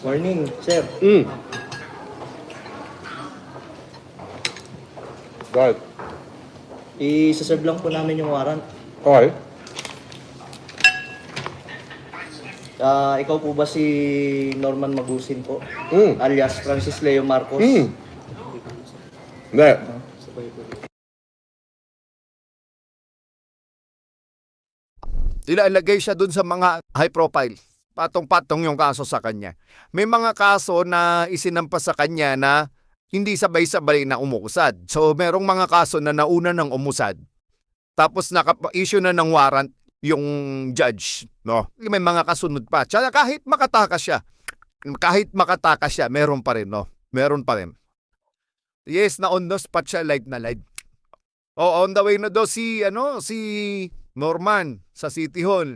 Morning, sir. Right. I-serve lang po namin yung warrant. Okay. Ikaw po ba si Norman Magusin po? Mm. Alias Francis Leo Marcos? Hindi. Ilalagay siya dun sa mga high profile. Patong-patong yung kaso sa kanya. May mga kaso na isinampas sa kanya na hindi sabay-sabay na umusad. So, merong mga kaso na nauna ng umusad. Tapos naka-issue na ng warrant yung judge. No? May mga kasunod pa. Tsaka kahit makatakas siya, meron pa rin. No? Meron pa rin. Yes, na on the spot siya, live na live. Oh, on the way na daw si Norman sa City Hall.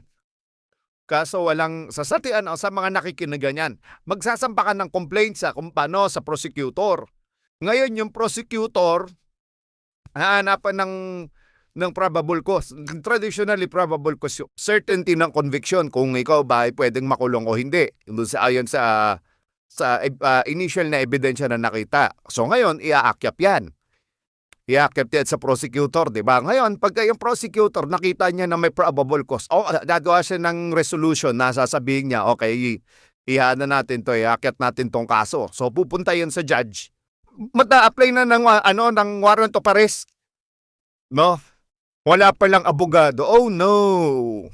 Kaso walang sasatian sa mga nakikinig ganyan. Magsasampa ka ng complaint sa sa prosecutor. Ngayon yung prosecutor hahanapan ng probable cause. Traditionally probable cause, certainty ng conviction kung ikaw ba ay pwedeng makulong o hindi. Ayon sa initial na ebidensya na nakita. So ngayon iaakyap yan. Iaakyap yan sa prosecutor, di ba? Ngayon, pagka yung prosecutor nakita niya na may probable cause, gagawa siya ng resolution na sasabihin niya, okay, ihana natin to, iaakyat natin tong kaso. So pupunta yan sa judge. Mata-apply na ng warrant of arrest. No? Wala pa lang abogado. Oh no!